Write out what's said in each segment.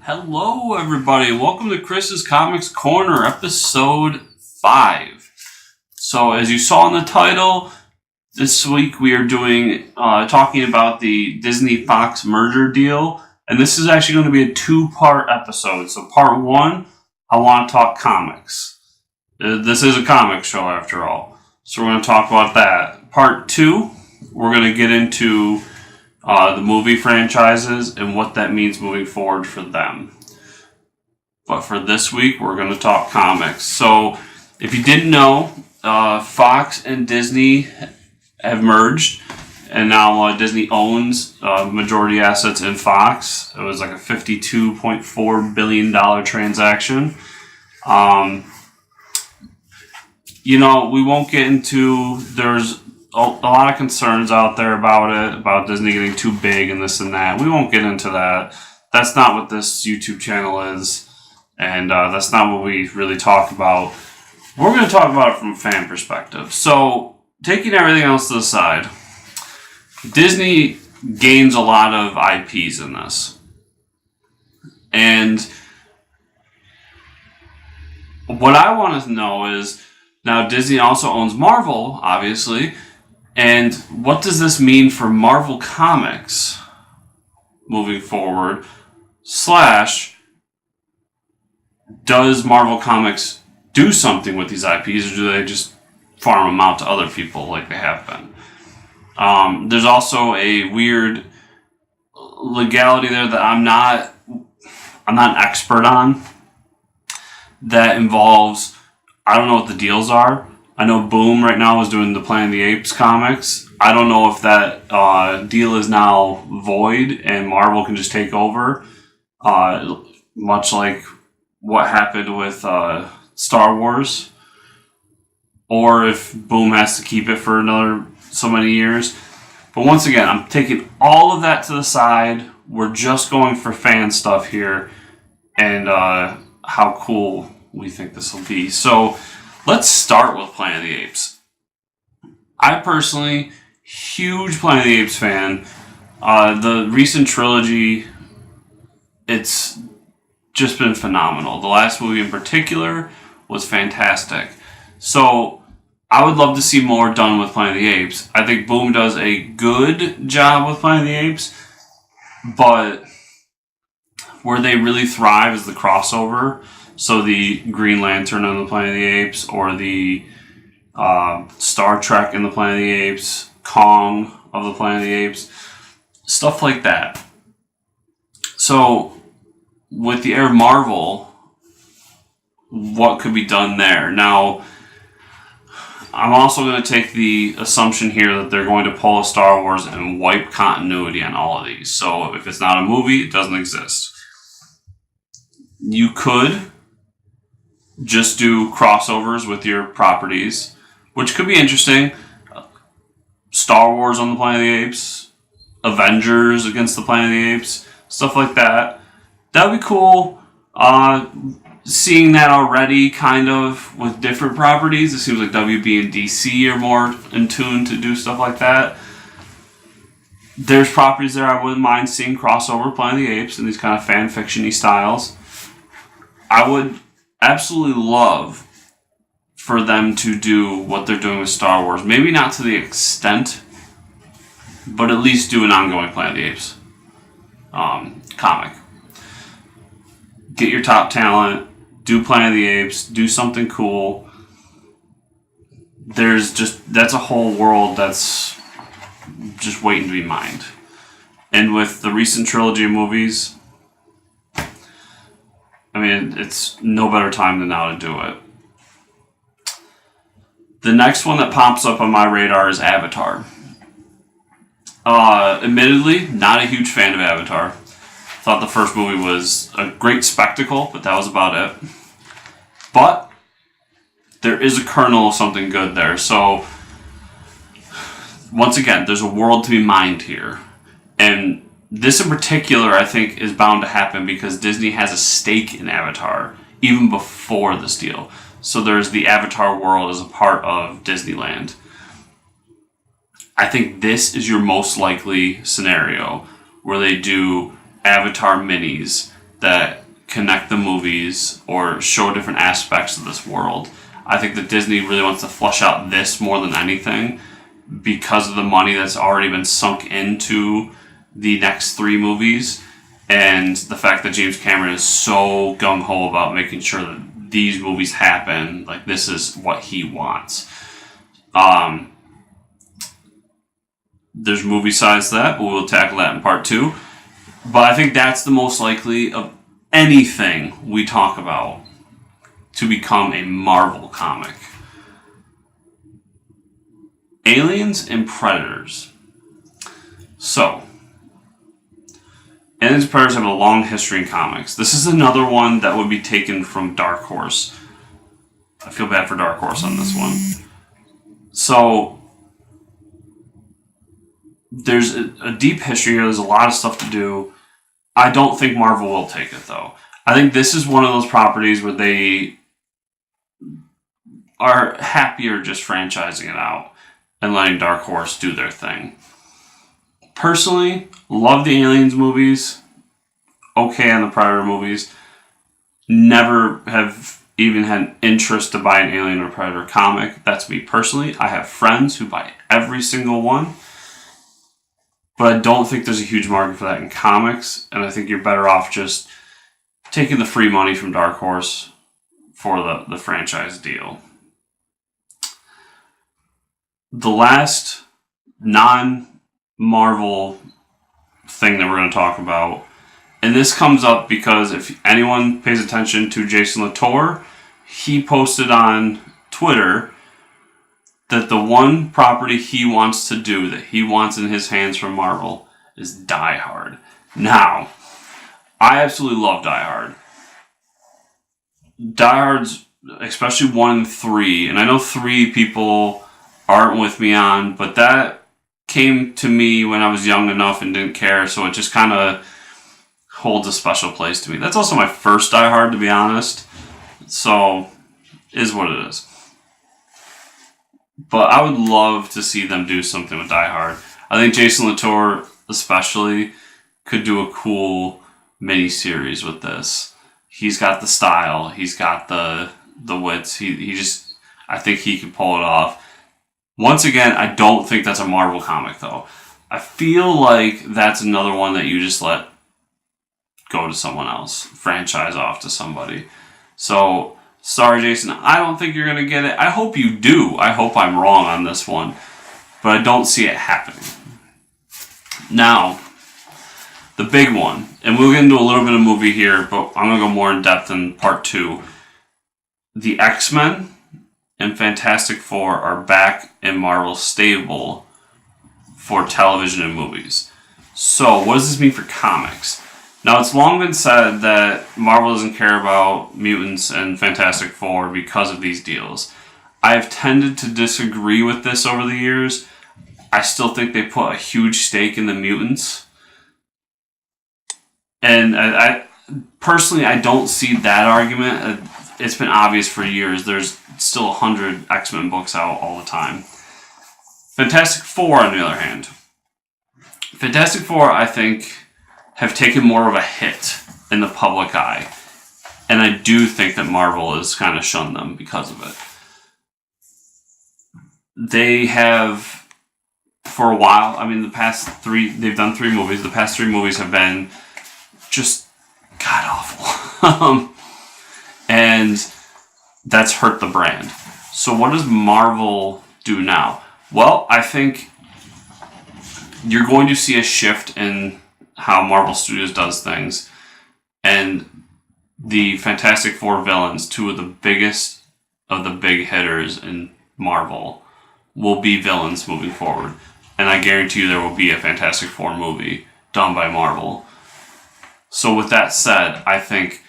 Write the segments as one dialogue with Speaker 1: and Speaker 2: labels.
Speaker 1: Hello, everybody. Welcome to Chris's Comics Corner, episode 5. So, as you saw in the title, this week we are talking about the Disney-Fox merger deal, and this is actually going to be a two-part episode. So, part 1, I want to talk comics. This is a comic show, after all. So, we're going to talk about that. Part 2, we're going to get into the movie franchises and what that means moving forward for them. But for this week, we're going to talk comics. So, if you didn't know, Fox and Disney have merged, and now Disney owns majority assets in Fox. It was like a $52.4 billion transaction. We won't get into, there's a lot of concerns out there about Disney getting too big and this and that. We won't get into that. That's not what this YouTube channel is, and that's not what we really talk about. We're going to talk about it from a fan perspective. So, taking everything else to the side, Disney gains a lot of IPs in this. And what I want to know is, now Disney also owns Marvel, obviously. And what does this mean for Marvel Comics moving forward? Does Marvel Comics do something with these IPs, or do they just farm them out to other people like they have been? There's also a weird legality there that I'm not an expert on, that involves, I don't know what the deals are. I know Boom right now is doing the Planet of the Apes comics. I don't know if that deal is now void and Marvel can just take over, much like what happened with Star Wars, or if Boom has to keep it for another so many years. But once again, I'm taking all of that to the side. We're just going for fan stuff here and how cool we think this will be. So, let's start with Planet of the Apes. I personally, huge Planet of the Apes fan. The recent trilogy, it's just been phenomenal. The last movie in particular was fantastic. So, I would love to see more done with Planet of the Apes. I think Boom does a good job with Planet of the Apes, but where they really thrive is the crossover. So the Green Lantern on the Planet of the Apes, or the Star Trek in the Planet of the Apes, Kong of the Planet of the Apes, stuff like that. So with the Air Marvel, what could be done there? Now, I'm also going to take the assumption here that they're going to pull a Star Wars and wipe continuity on all of these. So if it's not a movie, it doesn't exist. You could just do crossovers with your properties, which could be interesting. Star Wars on the Planet of the Apes, Avengers against the Planet of the Apes, stuff like that. That would be cool. Seeing that already, kind of, with different properties. It seems like WB and DC are more in tune to do stuff like that. There's properties there I wouldn't mind seeing crossover Planet of the Apes in these kind of fan fiction-y styles. I would absolutely love for them to do what they're doing with Star Wars. Maybe not to the extent, but at least do an ongoing Planet of the Apes comic. Get your top talent, do Planet of the Apes, do something cool. That's a whole world that's just waiting to be mined. And with the recent trilogy of movies, I mean, it's no better time than now to do it. The next one that pops up on my radar is Avatar. Admittedly, not a huge fan of Avatar. Thought the first movie was a great spectacle, but that was about it. But there is a kernel of something good there. So, once again, there's a world to be mined here. And this in particular, I think, is bound to happen because Disney has a stake in Avatar even before this deal. So there's the Avatar world as a part of Disneyland. I think this is your most likely scenario where they do Avatar minis that connect the movies or show different aspects of this world. I think that Disney really wants to flesh out this more than anything because of the money that's already been sunk into the next 3 movies, and the fact that James Cameron is so gung-ho about making sure that these movies happen. Like, this is what he wants. There's movie size that, but we'll tackle that in part 2. But I think that's the most likely of anything we talk about to become a Marvel comic. Aliens and Predators. So, Aliens and Predators have a long history in comics. This is another one that would be taken from Dark Horse. I feel bad for Dark Horse on this one. So, there's a deep history here. There's a lot of stuff to do. I don't think Marvel will take it, though. I think this is one of those properties where they are happier just franchising it out and letting Dark Horse do their thing. Personally, love the Aliens movies. Okay on the Predator movies. Never have even had an interest to buy an Alien or Predator comic. That's me personally. I have friends who buy every single one. But I don't think there's a huge market for that in comics. And I think you're better off just taking the free money from Dark Horse for the franchise deal. The last non-Marvel thing that we're going to talk about, and this comes up because if anyone pays attention to Jason Latour, he posted on Twitter that the one property he wants to do, that he wants in his hands from Marvel, is Die Hard. Now, I absolutely love Die Hard. Die Hard's, especially 1 and 3, and I know 3 people aren't with me on, but that came to me when I was young enough and didn't care, so it just kind of holds a special place to me. That's also my first Die Hard, to be honest, so is what it is. But I would love to see them do something with Die Hard. I think Jason Latour, especially, could do a cool mini-series with this. He's got the style. He's got the wits. He just, I think he could pull it off. Once again, I don't think that's a Marvel comic, though. I feel like that's another one that you just let go to someone else. Franchise off to somebody. So, sorry, Jason. I don't think you're going to get it. I hope you do. I hope I'm wrong on this one. But I don't see it happening. Now, the big one. And we'll get into a little bit of movie here, but I'm going to go more in depth in part 2. The X-Men and Fantastic Four are back in Marvel's stable for television and movies. So, what does this mean for comics? Now, it's long been said that Marvel doesn't care about mutants and Fantastic Four because of these deals. I've tended to disagree with this over the years. I still think they put a huge stake in the mutants. And I personally, I don't see that argument. It's been obvious for years. There's still 100 X-Men books out all the time. Fantastic Four, on the other hand. Fantastic Four, I think, have taken more of a hit in the public eye. And I do think that Marvel has kind of shunned them because of it. They have, for a while, I mean, they've done 3 movies. The past 3 movies have been just god-awful. And that's hurt the brand. So what does Marvel do now? Well, I think you're going to see a shift in how Marvel Studios does things. And the Fantastic Four villains, 2 of the biggest of the big hitters in Marvel, will be villains moving forward. And I guarantee you there will be a Fantastic Four movie done by Marvel. So with that said, I think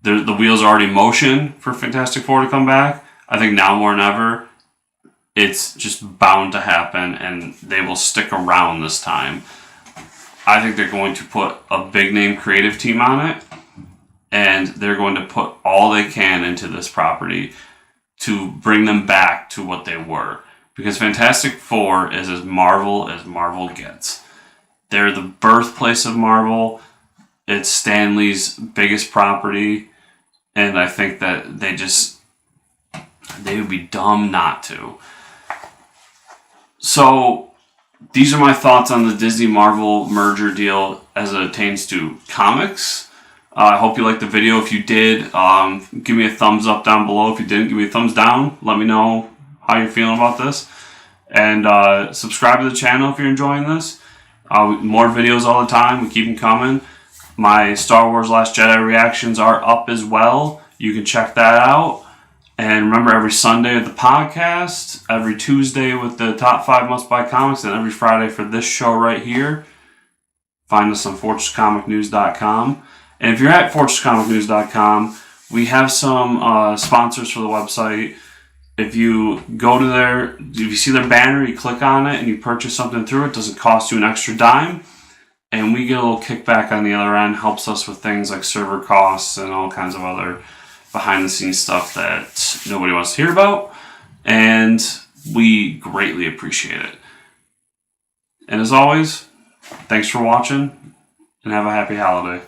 Speaker 1: the wheels are already in motion for Fantastic Four to come back. I think now more than ever, it's just bound to happen, and they will stick around this time. I think they're going to put a big-name creative team on it, and they're going to put all they can into this property to bring them back to what they were. Because Fantastic Four is as Marvel gets. They're the birthplace of Marvel. It's Stan Lee's biggest property, and I think that they would be dumb not to. So these are my thoughts on the Disney Marvel merger deal as it pertains to comics. I hope you liked the video. If you did, give me a thumbs up down below. If you didn't, give me a thumbs down. Let me know how you're feeling about this. And subscribe to the channel if you're enjoying this. More videos all the time. We keep them coming. My Star Wars Last Jedi reactions are up as well. You can check that out. And remember, every Sunday with the podcast, every Tuesday with the top 5 must-buy comics, and every Friday for this show right here. Find us on FortressComicNews.com. And if you're at FortressComicNews.com, we have some sponsors for the website. If you go to if you see their banner, you click on it and you purchase something through it, doesn't cost you an extra dime. And we get a little kickback on the other end, helps us with things like server costs and all kinds of other behind-the-scenes stuff that nobody wants to hear about. And we greatly appreciate it. And as always, thanks for watching and have a happy holiday.